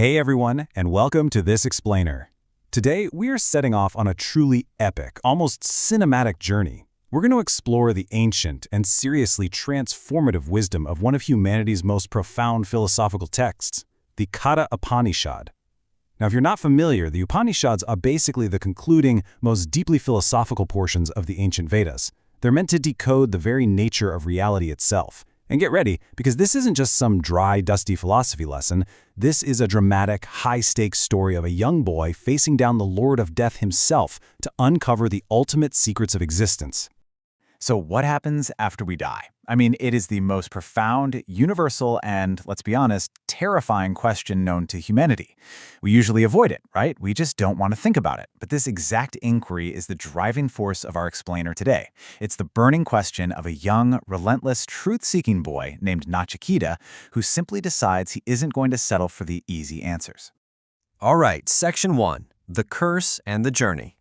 Hey everyone, and welcome to This Explainer. Today, we are setting off on a truly epic, almost cinematic journey. We're going to explore the ancient and seriously transformative wisdom of one of humanity's most profound philosophical texts, the Katha Upanishad. Now, if you're not familiar, the Upanishads are basically the concluding, most deeply philosophical portions of the ancient Vedas. They're meant to decode the very nature of reality itself. And get ready, because this isn't just some dry, dusty philosophy lesson. This is a dramatic, high-stakes story of a young boy facing down the Lord of Death himself to uncover the ultimate secrets of existence. So what happens after we die? I mean, it is the most profound, universal, and, let's be honest, terrifying question known to humanity. We usually avoid it, right? We just don't want to think about it. But this exact inquiry is the driving force of our explainer today. It's the burning question of a young, relentless, truth-seeking boy named Nachiketa who simply decides he isn't going to settle for the easy answers. All right, Section 1, The Curse and the Journey.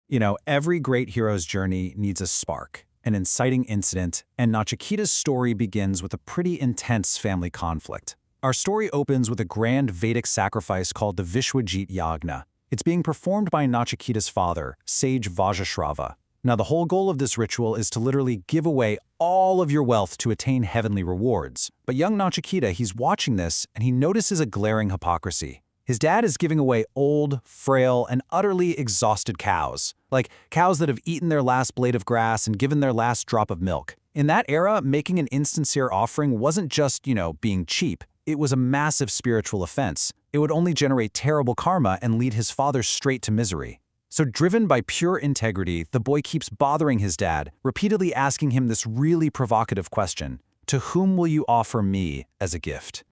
You know, every great hero's journey needs a spark, an inciting incident, and Nachiketa's story begins with a pretty intense family conflict. Our story opens with a grand Vedic sacrifice called the Vishwajit Yagna. It's being performed by Nachiketa's father, Sage Vajashrava. Now, the whole goal of this ritual is to literally give away all of your wealth to attain heavenly rewards. But young Nachiketa, he's watching this, and he notices a glaring hypocrisy. His dad is giving away old, frail, and utterly exhausted cows. Like cows that have eaten their last blade of grass and given their last drop of milk. In that era, making an insincere offering wasn't just, being cheap. It was a massive spiritual offense. It would only generate terrible karma and lead his father straight to misery. So driven by pure integrity, the boy keeps bothering his dad, repeatedly asking him this really provocative question: to whom will you offer me as a gift?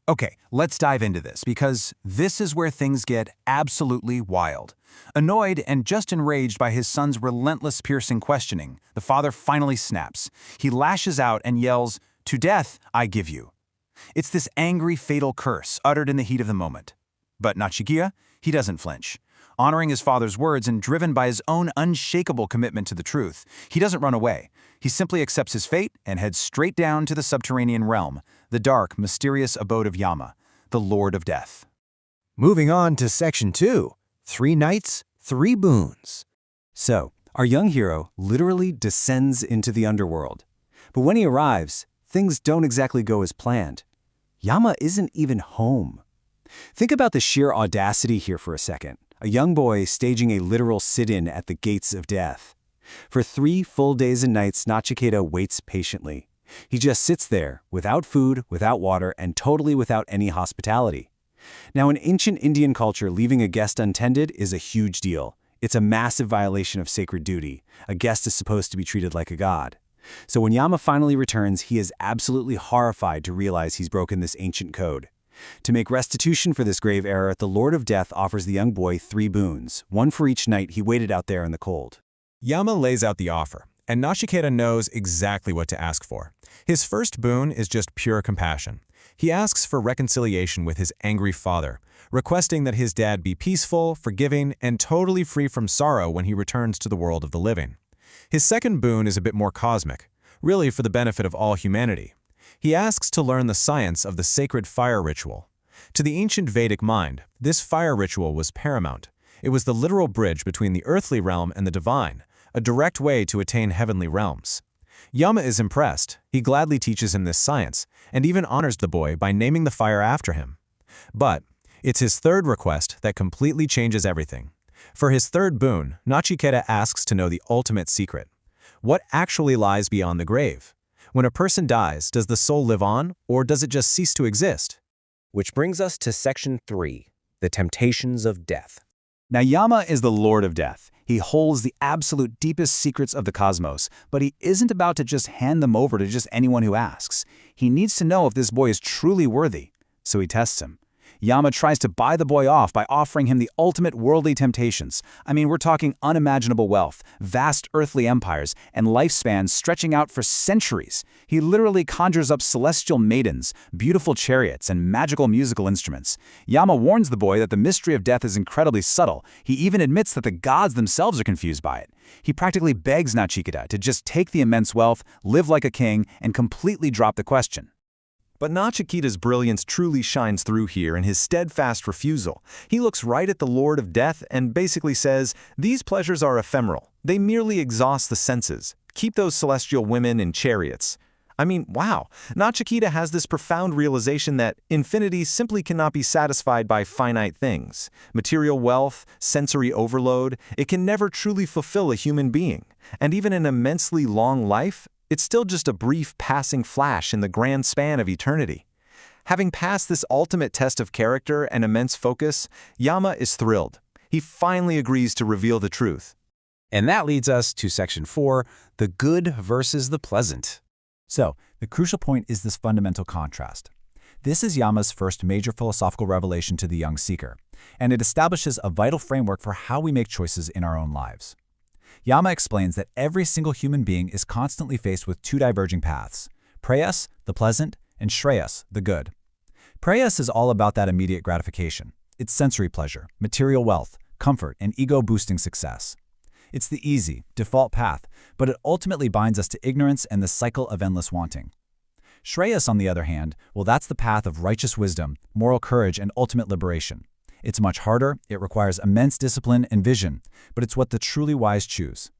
Okay, let's dive into this, because this is where things get absolutely wild. Annoyed and just enraged by his son's relentless, piercing questioning, the father finally snaps. He lashes out and yells, "To death I give you." It's this angry, fatal curse uttered in the heat of the moment. But Nachiketa, he doesn't flinch. Honoring his father's words and driven by his own unshakable commitment to the truth, he doesn't run away. He simply accepts his fate and heads straight down to the subterranean realm, the dark, mysterious abode of Yama, the Lord of Death. Moving on to Section 2, 3 Nights, 3 Boons. So, our young hero literally descends into the underworld. But when he arrives, things don't exactly go as planned. Yama isn't even home. Think about the sheer audacity here for a second. A young boy staging a literal sit-in at the gates of death. For 3 full days and nights, Nachiketa waits patiently. He just sits there, without food, without water, and totally without any hospitality. Now, in ancient Indian culture, leaving a guest untended is a huge deal. It's a massive violation of sacred duty. A guest is supposed to be treated like a god. So when Yama finally returns, he is absolutely horrified to realize he's broken this ancient code. To make restitution for this grave error, the Lord of Death offers the young boy 3 boons, one for each night he waited out there in the cold. Yama lays out the offer, and Nachiketa knows exactly what to ask for. His first boon is just pure compassion. He asks for reconciliation with his angry father, requesting that his dad be peaceful, forgiving, and totally free from sorrow when he returns to the world of the living. His second boon is a bit more cosmic, really for the benefit of all humanity. He asks to learn the science of the sacred fire ritual. To the ancient Vedic mind, this fire ritual was paramount. It was the literal bridge between the earthly realm and the divine, a direct way to attain heavenly realms. Yama is impressed. He gladly teaches him this science, and even honors the boy by naming the fire after him. But it's his third request that completely changes everything. For his third boon, Nachiketa asks to know the ultimate secret. What actually lies beyond the grave? When a person dies, does the soul live on, or does it just cease to exist? Which brings us to Section 3, The Temptations of Death. Now, Yama is the Lord of Death. He holds the absolute deepest secrets of the cosmos, but he isn't about to just hand them over to just anyone who asks. He needs to know if this boy is truly worthy, so he tests him. Yama tries to buy the boy off by offering him the ultimate worldly temptations. I mean, we're talking unimaginable wealth, vast earthly empires, and lifespans stretching out for centuries. He literally conjures up celestial maidens, beautiful chariots, and magical musical instruments. Yama warns the boy that the mystery of death is incredibly subtle. He even admits that the gods themselves are confused by it. He practically begs Nachiketa to just take the immense wealth, live like a king, and completely drop the question. But Nachiketa's brilliance truly shines through here in his steadfast refusal. He looks right at the Lord of Death and basically says, "These pleasures are ephemeral. They merely exhaust the senses. Keep those celestial women in chariots." I mean, wow. Nachiketa has this profound realization that infinity simply cannot be satisfied by finite things. Material wealth, sensory overload, it can never truly fulfill a human being. And even an immensely long life, it's still just a brief passing flash in the grand span of eternity. Having passed this ultimate test of character and immense focus, Yama is thrilled. He finally agrees to reveal the truth. And that leads us to Section 4, the good versus the pleasant. So, the crucial point is this fundamental contrast. This is Yama's first major philosophical revelation to the young seeker, and it establishes a vital framework for how we make choices in our own lives. Yama explains that every single human being is constantly faced with two diverging paths: prayas, the pleasant, and shreyas, the good. Prayas is all about that immediate gratification. It's sensory pleasure, material wealth, comfort, and ego-boosting success. It's the easy, default path, but it ultimately binds us to ignorance and the cycle of endless wanting. Shreyas, on the other hand, well, that's the path of righteous wisdom, moral courage, and ultimate liberation. It's much harder, it requires immense discipline and vision, but it's what the truly wise choose.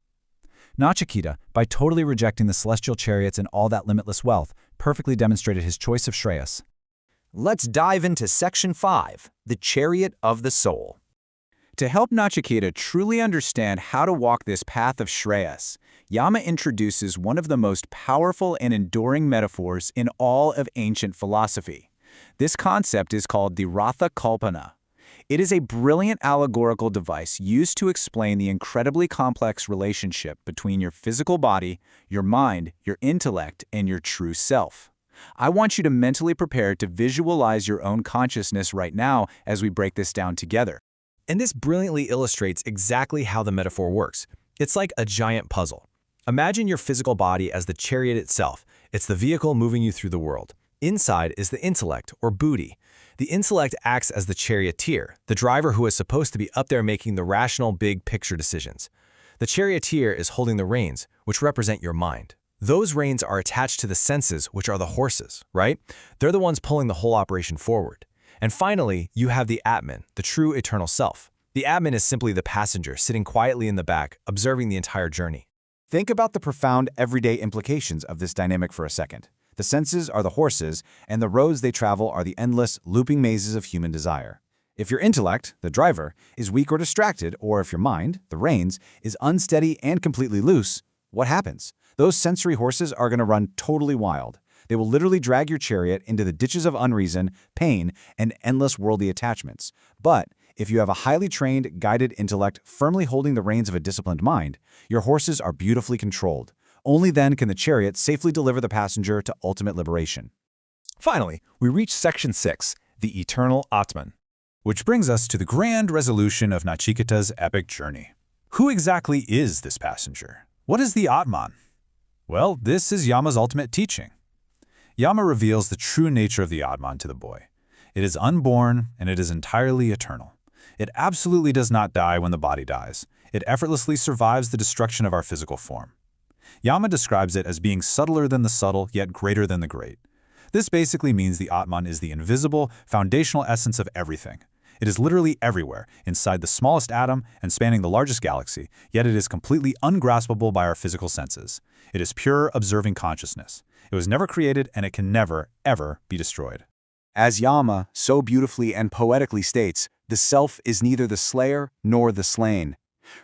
Nachiketa, by totally rejecting the celestial chariots and all that limitless wealth, perfectly demonstrated his choice of Shreyas. Let's dive into Section 5, the chariot of the soul. To help Nachiketa truly understand how to walk this path of Shreyas, Yama introduces one of the most powerful and enduring metaphors in all of ancient philosophy. This concept is called the Ratha Kalpana. It is a brilliant allegorical device used to explain the incredibly complex relationship between your physical body, your mind, your intellect, and your true self. I want you to mentally prepare to visualize your own consciousness right now as we break this down together. And this brilliantly illustrates exactly how the metaphor works. It's like a giant puzzle. Imagine your physical body as the chariot itself. It's the vehicle moving you through the world. Inside is the intellect, or buddhi. The intellect acts as the charioteer, the driver who is supposed to be up there making the rational big picture decisions. The charioteer is holding the reins, which represent your mind. Those reins are attached to the senses, which are the horses, right? They're the ones pulling the whole operation forward. And finally, you have the Atman, the true eternal self. The Atman is simply the passenger, sitting quietly in the back, observing the entire journey. Think about the profound everyday implications of this dynamic for a second. The senses are the horses, and the roads they travel are the endless, looping mazes of human desire. If your intellect, the driver, is weak or distracted, or if your mind, the reins, is unsteady and completely loose, what happens? Those sensory horses are going to run totally wild. They will literally drag your chariot into the ditches of unreason, pain, and endless worldly attachments. But if you have a highly trained, guided intellect firmly holding the reins of a disciplined mind, your horses are beautifully controlled. Only then can the chariot safely deliver the passenger to ultimate liberation. Finally, we reach Section 6, the eternal Atman. Which brings us to the grand resolution of Nachiketa's epic journey. Who exactly is this passenger? What is the Atman? Well, this is Yama's ultimate teaching. Yama reveals the true nature of the Atman to the boy. It is unborn, and it is entirely eternal. It absolutely does not die when the body dies. It effortlessly survives the destruction of our physical form. Yama describes it as being subtler than the subtle, yet greater than the great. This basically means the Atman is the invisible, foundational essence of everything. It is literally everywhere, inside the smallest atom and spanning the largest galaxy, yet it is completely ungraspable by our physical senses. It is pure, observing consciousness. It was never created, and it can never, ever be destroyed. As Yama so beautifully and poetically states, the self is neither the slayer nor the slain.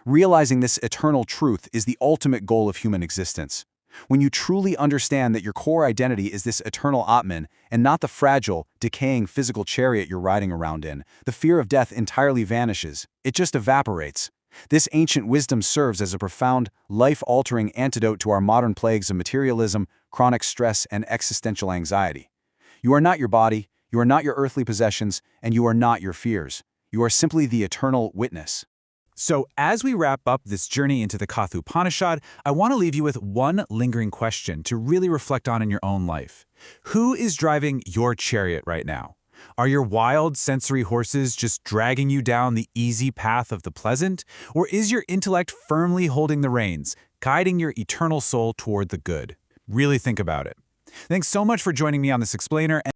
Realizing this eternal truth is the ultimate goal of human existence. When you truly understand that your core identity is this eternal Atman and not the fragile, decaying physical chariot you're riding around in, the fear of death entirely vanishes. It just evaporates. This ancient wisdom serves as a profound, life-altering antidote to our modern plagues of materialism, chronic stress, and existential anxiety. You are not your body, you are not your earthly possessions, and you are not your fears. You are simply the eternal witness. So as we wrap up this journey into the Katha Upanishad, I want to leave you with one lingering question to really reflect on in your own life. Who is driving your chariot right now? Are your wild sensory horses just dragging you down the easy path of the pleasant? Or is your intellect firmly holding the reins, guiding your eternal soul toward the good? Really think about it. Thanks so much for joining me on this explainer.